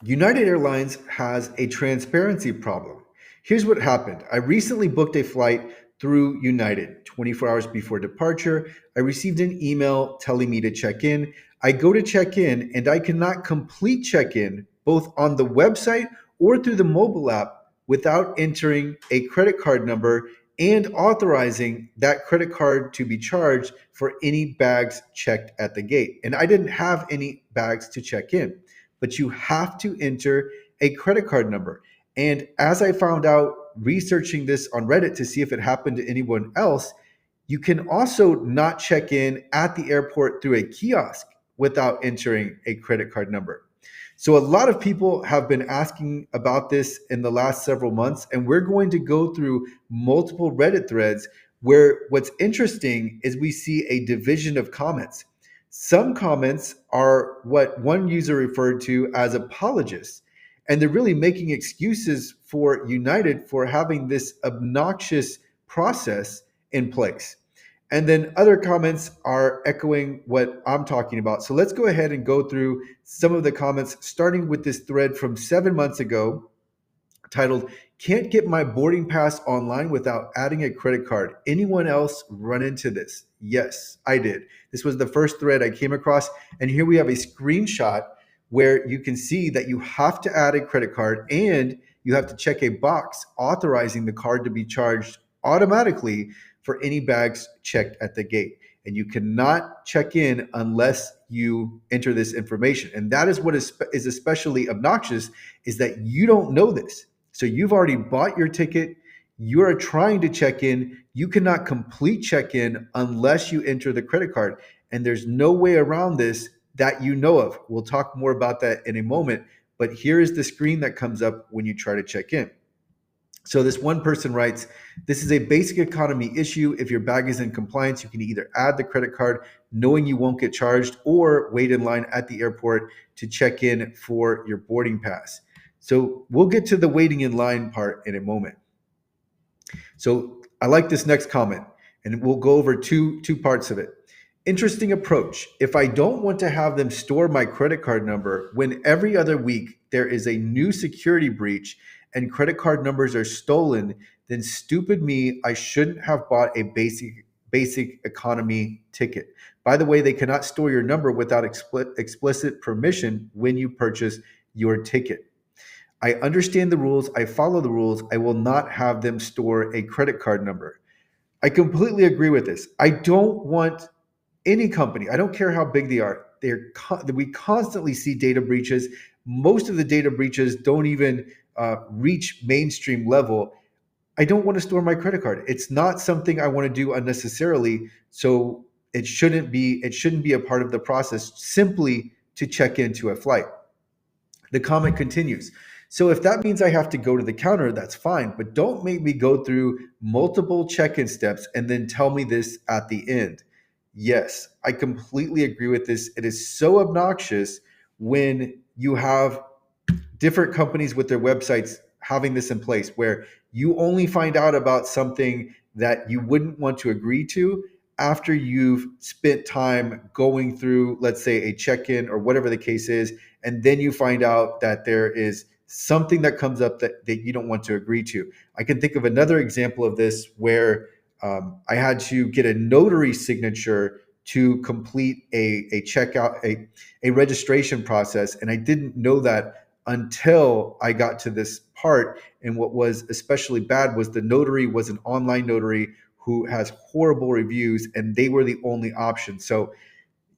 United Airlines has a transparency problem. Here's what happened. I recently booked a flight through United 24 hours before departure. I received an email telling me to check in. I go to check in and I cannot complete check in both on the website or through the mobile app without entering a credit card number and authorizing that credit card to be charged for any bags checked at the gate. And I didn't have any bags to check in, but you have to enter a credit card number. And as I found out researching this on Reddit to see if it happened to anyone else, you can also not check in at the airport through a kiosk without entering a credit card number. So, a lot of people have been asking about this in the last several months, and we're going to go through multiple Reddit threads where what's interesting is we see a division of comments. Some comments are what one user referred to as apologists, and they're really making excuses for United for having this obnoxious process in place. And then other comments are echoing what I'm talking about. So let's go ahead and go through some of the comments, starting with this thread from 7 months ago titled, "Can't get my boarding pass online without adding a credit card. Anyone else run into this?" Yes, I did. This was the first thread I came across. And here we have a screenshot where you can see that you have to add a credit card and you have to check a box authorizing the card to be charged automatically for any bags checked at the gate. And you cannot check in unless you enter this information. And that is what is especially obnoxious, is that you don't know this. So you've already bought your ticket. You are trying to check in. You cannot complete check in unless you enter the credit card. And there's no way around this that you know of. We'll talk more about that in a moment. But here is the screen that comes up when you try to check in. So this one person writes, "This is a basic economy issue. If your bag is in compliance, you can either add the credit card knowing you won't get charged or wait in line at the airport to check in for your boarding pass." So we'll get to the waiting in line part in a moment. So I like this next comment, and we'll go over two parts of it. "Interesting approach. If I don't want to have them store my credit card number when every other week there is a new security breach and credit card numbers are stolen, then stupid me, I shouldn't have bought a basic economy ticket. By the way, they cannot store your number without explicit permission when you purchase your ticket. I understand the rules. I follow the rules. I will not have them store a credit card number." I completely agree with this. I don't want any company, I don't care how big they are, we constantly see data breaches. Most of the data breaches don't even reach mainstream level. I don't want to store my credit card. It's not something I want to do unnecessarily. So it shouldn't be a part of the process simply to check into a flight. The comment continues. "So if that means I have to go to the counter, that's fine, but don't make me go through multiple check-in steps and then tell me this at the end." Yes, I completely agree with this. It is so obnoxious when you have different companies with their websites having this in place where you only find out about something that you wouldn't want to agree to after you've spent time going through, let's say, a check-in or whatever the case is, and then you find out that there is something that comes up that you don't want to agree to. I can think of another example of this where I had to get a notary signature to complete a checkout, a registration process, and I didn't know that until I got to this part. And what was especially bad was the notary was an online notary who has horrible reviews, and they were the only option. So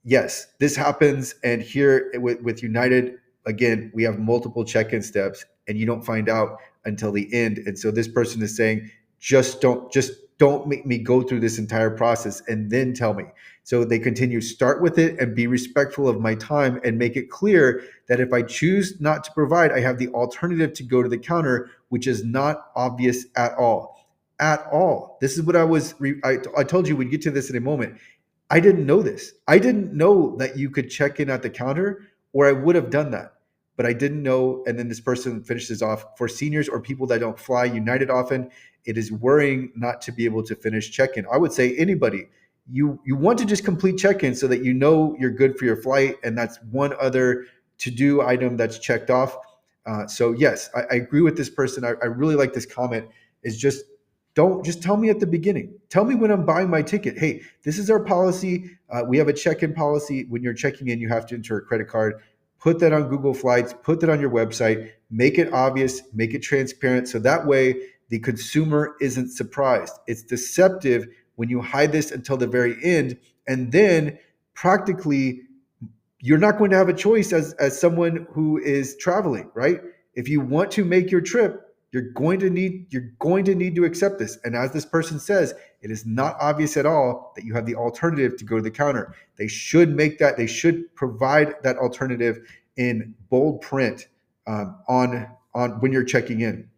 yes, this happens. And here with United, again, we have multiple check-in steps, and you don't find out until the end. And so this person is saying, just don't make me go through this entire process and then tell me. So they continue, "Start with it and be respectful of my time and make it clear that if I choose not to provide, I have the alternative to go to the counter, which is not obvious at all." At all. This is what I told you we'd get to this in a moment. I didn't know this. I didn't know that you could check in at the counter, or I would have done that. But I didn't know. And then this person finishes off, "For seniors or people that don't fly United often, it is worrying not to be able to finish check-in." I would say anybody, you want to just complete check-in so that you know you're good for your flight, and that's one other to-do item that's checked off. So yes, I agree with this person. I really like this comment. Is just tell me at the beginning. Tell me when I'm buying my ticket. Hey, this is our policy. We have a check-in policy. When you're checking in, you have to enter a credit card. Put that on Google Flights. Put that on your website. Make it obvious. Make it transparent. So that way the consumer isn't surprised. It's deceptive when you hide this until the very end, and then practically you're not going to have a choice as someone who is traveling, right? If you want to make your trip, you're going to need to accept this. And as this person says, it is not obvious at all that you have the alternative to go to the counter. They should provide that alternative in bold print on when you're checking in.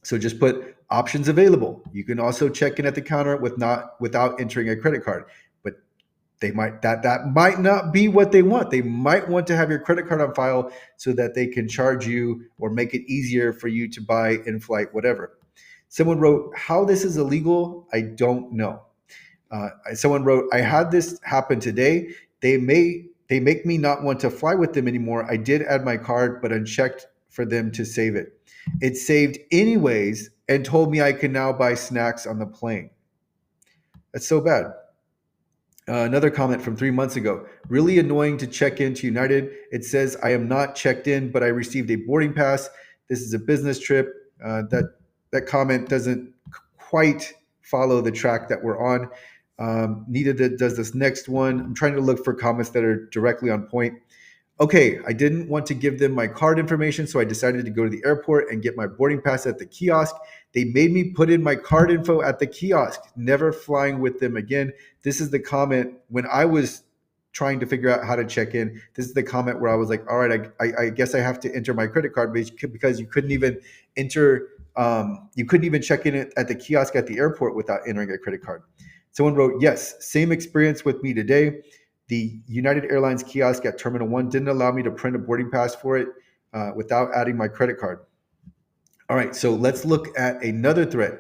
So just put options available. You can also check in at the counter without entering a credit card. But that might not be what they want. They might want to have your credit card on file so that they can charge you or make it easier for you to buy in flight, whatever. Someone wrote, how this is illegal, I don't know. Someone wrote, I had this happen today. They make me not want to fly with them anymore. I did add my card, but unchecked for them to save it. It saved anyways and told me I can now buy snacks on the plane. That's so bad. Another comment from 3 months ago. Really annoying to check into United. It says I am not checked in, but I received a boarding pass. This is a business trip. That comment doesn't quite follow the track that we're on. Neither does this next one. I'm trying to look for comments that are directly on point. Okay, I didn't want to give them my card information, so I decided to go to the airport and get my boarding pass at the kiosk. They made me put in my card info at the kiosk, never flying with them again. This is the comment when I was trying to figure out how to check in. This is the comment where I was like, all right, I guess I have to enter my credit card because you couldn't even enter, you couldn't even check in at the kiosk at the airport without entering a credit card. Someone wrote, yes, same experience with me today. The United Airlines kiosk at Terminal 1 didn't allow me to print a boarding pass for it without adding my credit card. All right, so let's look at another thread.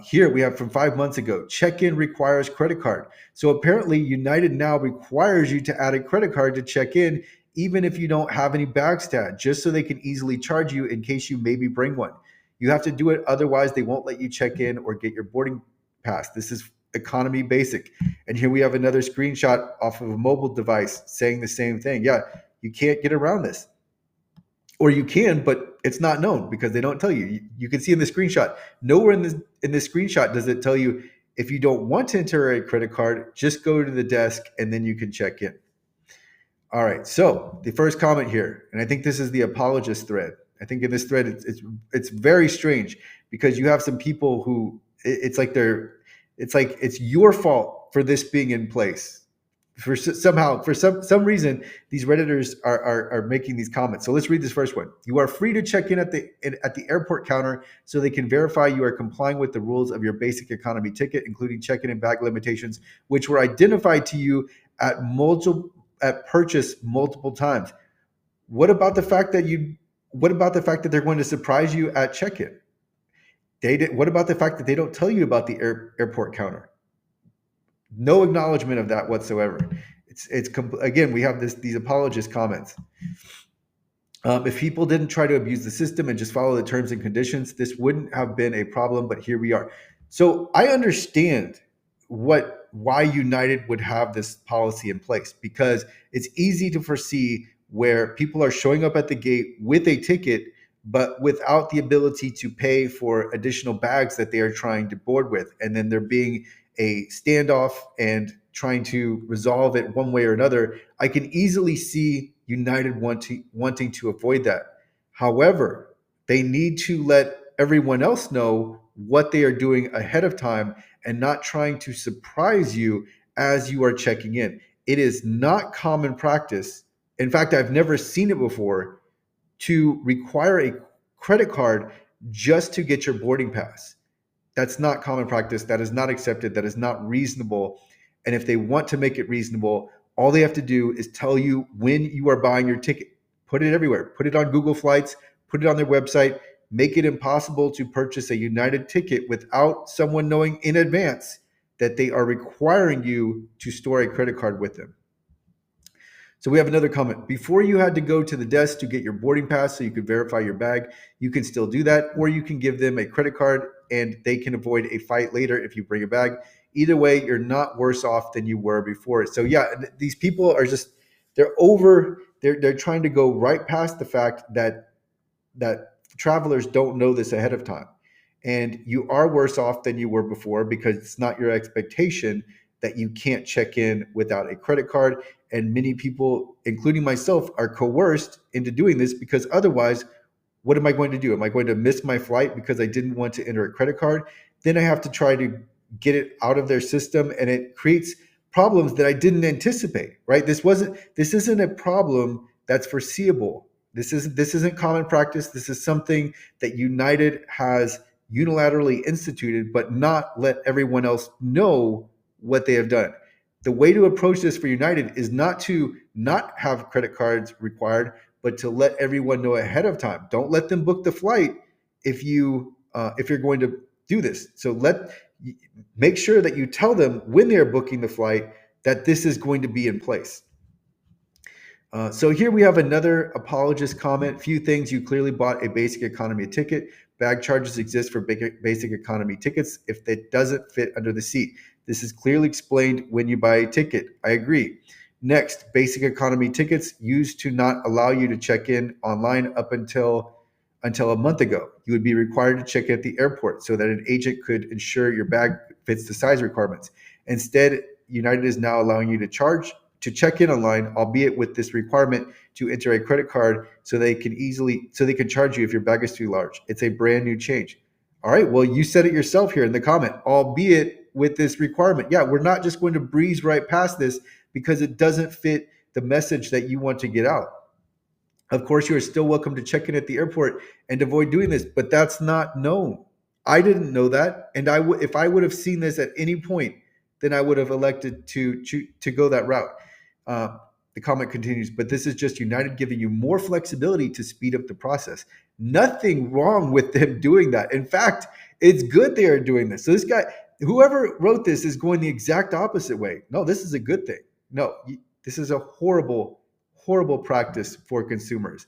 Here we have from 5 months ago, check-in requires credit card. So apparently United now requires you to add a credit card to check in, even if you don't have any bags to add, just so they can easily charge you in case you maybe bring one. You have to do it, otherwise they won't let you check in or get your boarding pass. This is economy basic. And here we have another screenshot off of a mobile device saying the same thing. Yeah, you can't get around this. Or you can, but it's not known because they don't tell you. You can see in the screenshot. Nowhere in this screenshot does it tell you if you don't want to enter a credit card, just go to the desk and then you can check in. All right. So the first comment here, and I think this is the apologist thread. I think in this thread, it's very strange because you have some people who it's like it's your fault for this being in place. For some reason, these Redditors are making these comments. So let's read this first one. You are free to check in at the airport counter so they can verify you are complying with the rules of your basic economy ticket, including check-in and bag limitations, which were identified to you at purchase multiple times. What about the fact that they're going to surprise you at check-in? What about the fact that they don't tell you about the airport counter? No acknowledgement of that whatsoever. Again, we have these apologist comments. If people didn't try to abuse the system and just follow the terms and conditions, this wouldn't have been a problem, but here we are. So I understand why United would have this policy in place, because it's easy to foresee where people are showing up at the gate with a ticket, but without the ability to pay for additional bags that they are trying to board with. And then there being a standoff and trying to resolve it one way or another. I can easily see United wanting to avoid that. However, they need to let everyone else know what they are doing ahead of time and not trying to surprise you as you are checking in. It is not common practice. In fact, I've never seen it before to require a credit card just to get your boarding pass. That's not common practice. That is not accepted. That is not reasonable. And if they want to make it reasonable, all they have to do is tell you when you are buying your ticket. Put it everywhere. Put it on Google Flights. Put it on their website. Make it impossible to purchase a United ticket without someone knowing in advance that they are requiring you to store a credit card with them. So we have another comment. Before you had to go to the desk to get your boarding pass so you could verify your bag, you can still do that, or you can give them a credit card and they can avoid a fight later if you bring a bag. Either way, you're not worse off than you were before. So yeah, these people are just they're trying to go right past the fact that travelers don't know this ahead of time. And you are worse off than you were before because it's not your expectation that you can't check in without a credit card. And many people, including myself, are coerced into doing this because otherwise, what am I going to do? Am I going to miss my flight because I didn't want to enter a credit card? Then I have to try to get it out of their system, and it creates problems that I didn't anticipate, right? This isn't a problem that's foreseeable. This isn't common practice. This is something that United has unilaterally instituted, but not let everyone else know what they have done. The way to approach this for United is not to not have credit cards required, but to let everyone know ahead of time. Don't let them book the flight if you're going to do this. So make sure that you tell them when they're booking the flight that this is going to be in place. So here we have another apologist comment. Few things. You clearly bought a basic economy ticket. Bag charges exist for basic economy tickets if it doesn't fit under the seat. This is clearly explained when you buy a ticket. I agree. Next, basic economy tickets used to not allow you to check in online up until a month ago. You would be required to check at the airport so that an agent could ensure your bag fits the size requirements. Instead, United is now allowing you to check in online, albeit with this requirement to enter a credit card so they can charge you if your bag is too large. It's a brand new change. All right, well, you said it yourself here in the comment, albeit with this requirement. Yeah, we're not just going to breeze right past this because it doesn't fit the message that you want to get out. Of course, you are still welcome to check in at the airport and avoid doing this, but that's not known. I didn't know that, and if I would have seen this at any point, then I would have elected to go that route. Uh, the comment continues, but this is just United giving you more flexibility to speed up the process. Nothing wrong with them doing that. In fact, it's good they are doing this. So this guy, whoever wrote this, is going the exact opposite way. No, this is a good thing. No, this is a horrible, horrible practice for consumers.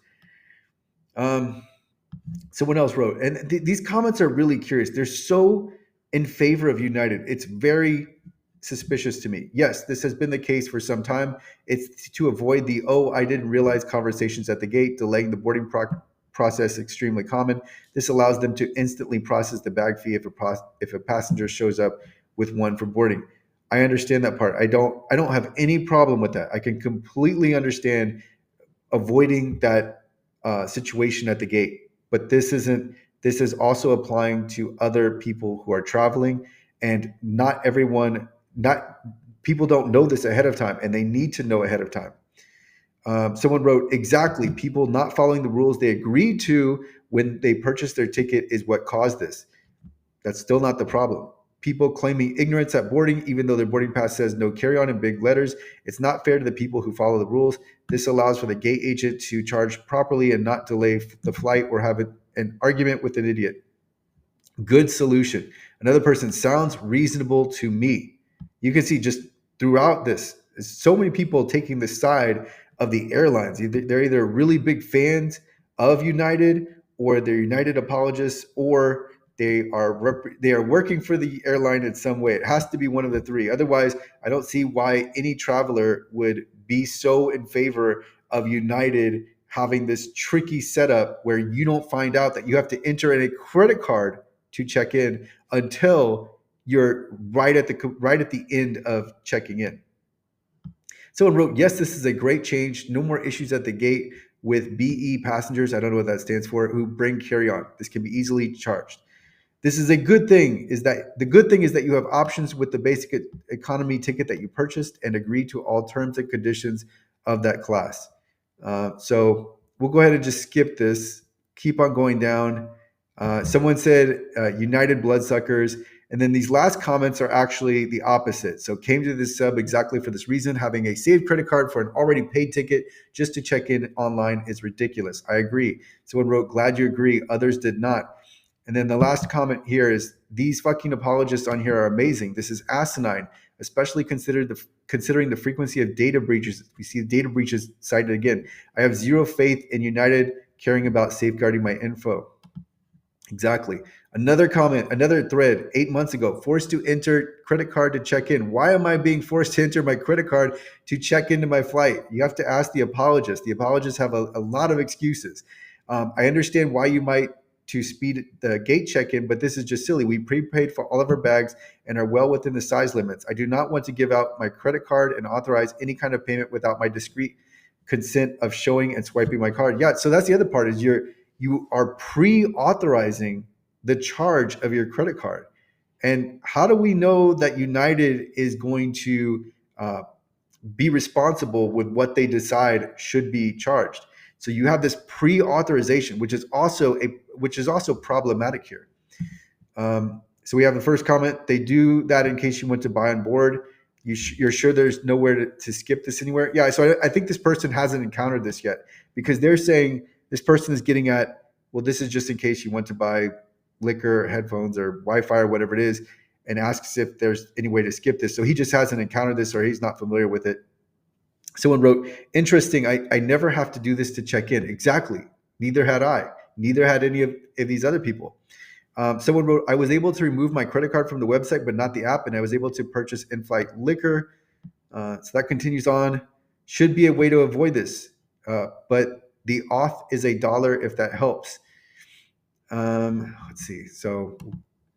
Someone else wrote, and these comments are really curious. They're so in favor of United. It's very suspicious to me. Yes, this has been the case for some time. It's to avoid the I didn't realize conversations at the gate, delaying the boarding process extremely common. This allows them to instantly process the bag fee if a passenger shows up with one for boarding. I understand that part. I don't have any problem with that. I can completely understand avoiding that situation at the gate. But this isn't. This is also applying to other people who are traveling, and not everyone. Not people don't know this ahead of time, and they need to know ahead of time. Someone wrote, exactly. People not following the rules they agreed to when they purchased their ticket is what caused this. That's still not the problem. People claiming ignorance at boarding, even though their boarding pass says no carry-on in big letters. It's not fair to the people who follow the rules. This allows for the gate agent to charge properly and not delay the flight or have an argument with an idiot. Good solution. Another person, sounds reasonable to me. You can see just throughout this, so many people taking the side of the airlines. They're either really big fans of United, or they're United apologists, or they are working for the airline in some way. It has to be one of the three. Otherwise, I don't see why any traveler would be so in favor of United having this tricky setup where you don't find out that you have to enter in a credit card to check in until you're right at the end of checking in. Someone wrote, yes, this is a great change. No more issues at the gate with BE passengers. I don't know what that stands for, who bring carry-on. This can be easily charged. This is a good thing. The good thing is that you have options with the basic economy ticket that you purchased and agreed to all terms and conditions of that class. So we'll go ahead and just skip this. Keep on going down. Someone said United bloodsuckers. And then these last comments are actually the opposite. So came to this sub exactly for this reason. Having a saved credit card for an already paid ticket just to check in online is ridiculous. I agree. Someone wrote, glad you agree. Others did not. And then the last comment here is These fucking apologists on here are amazing. This is asinine, especially considering the frequency of data breaches. We see data breaches cited again. I have zero faith in United caring about safeguarding my info. Exactly. Another comment, another thread 8 months ago, forced to enter credit card to check in. Why am I being forced to enter my credit card to check into my flight? You have to ask the apologist. The apologists have a lot of excuses. I understand why you might to speed the gate check in, but this is just silly. We prepaid for all of our bags and are well within the size limits. I do not want to give out my credit card and authorize any kind of payment without my discreet consent of showing and swiping my card. Yeah, so that's the other part is you are pre-authorizing the charge of your credit card. And how do we know that United is going to uh, be responsible with what they decide should be charged? So you have this pre-authorization, which is also problematic here. So we have the first comment. They do that in case you want to buy on board. You're sure there's nowhere to skip this anywhere? Yeah. So I think this person hasn't encountered this yet because they're saying this person is getting at, well, this is just in case you want to buy liquor, headphones, or Wi-Fi or whatever it is, and asks if there's any way to skip this. So he just hasn't encountered this or he's not familiar with it. Someone wrote, interesting. I never have to do this to check in. Exactly. Neither had I. Neither had any of these other people. Someone wrote, I was able to remove my credit card from the website, but not the app, and I was able to purchase in-flight liquor. So that continues on. Should be a way to avoid this, but the auth is $1 if that helps. Let's see. So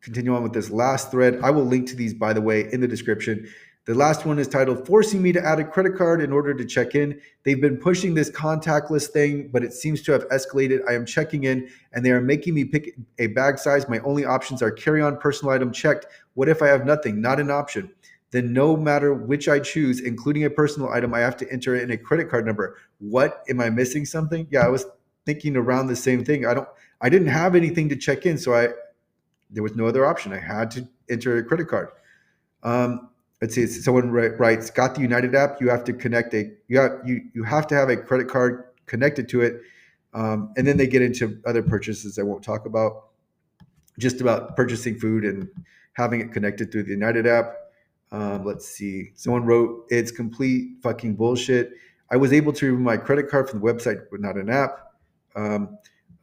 continue on with this last thread. I will link to these, by the way, in the description. The last one is titled Forcing Me to Add a Credit Card in Order to Check In. They've been pushing this contactless thing, but it seems to have escalated. I am checking in and they are making me pick a bag size. My only options are carry-on, personal item checked. What if I have nothing? Not an option. Then no matter which I choose, including a personal item, I have to enter in a credit card number. What? Am I missing something? Yeah, I was thinking around the same thing. I didn't have anything to check in, so there was no other option. I had to enter a credit card. Let's see. Someone writes, "Got the United app? You have to connect you have to have a credit card connected to it." And then they get into other purchases I won't talk about, just about purchasing food and having it connected through the United app. Let's see. Someone wrote, "It's complete fucking bullshit. I was able to remove my credit card from the website, but not an app."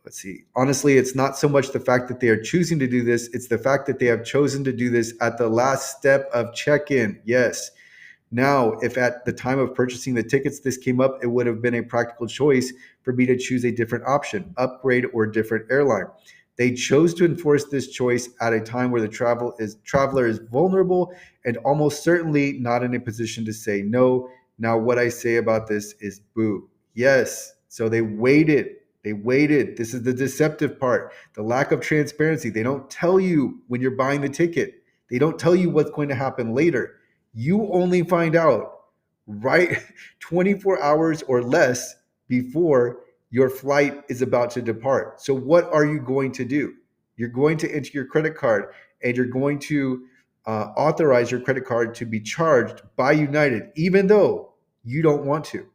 Let's see. Honestly, it's not so much the fact that they are choosing to do this. It's the fact that they have chosen to do this at the last step of check-in. Yes. Now, if at the time of purchasing the tickets this came up, it would have been a practical choice for me to choose a different option, upgrade or different airline. They chose to enforce this choice at a time where the traveler is vulnerable and almost certainly not in a position to say no. Now, what I say about this is boo. Yes. So they waited. They waited. This is the deceptive part, the lack of transparency. They don't tell you when you're buying the ticket. They don't tell you what's going to happen later. You only find out right 24 hours or less before your flight is about to depart. So what are you going to do? You're going to enter your credit card and you're going to authorize your credit card to be charged by United, even though you don't want to.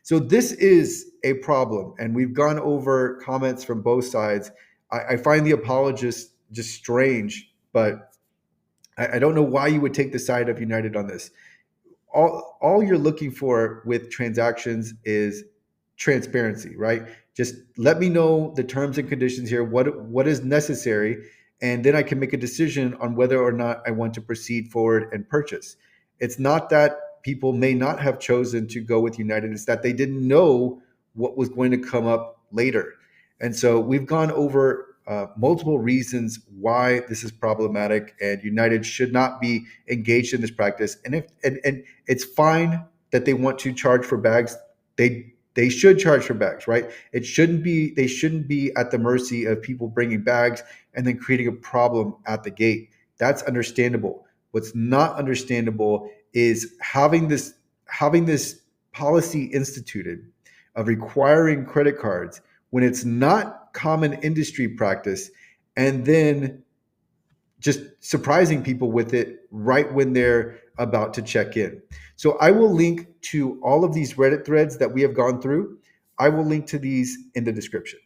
So this is a problem, and we've gone over comments from both sides. I find the apologists just strange, but I don't know why you would take the side of United on this. All you're looking for with transactions is transparency, right? Just let me know the terms and conditions here, what is necessary, and then I can make a decision on whether or not I want to proceed forward and purchase. It's not that people may not have chosen to go with United, it's that they didn't know what was going to come up later. And so we've gone over multiple reasons why this is problematic, and United should not be engaged in this practice. And it's fine that they want to charge for bags. They should charge for bags, right? They shouldn't be at the mercy of people bringing bags and then creating a problem at the gate. That's understandable. What's not understandable is having this policy instituted of requiring credit cards when it's not common industry practice, and then just surprising people with it right when they're about to check in. So I will link to all of these Reddit threads that we have gone through. I will link to these in the description.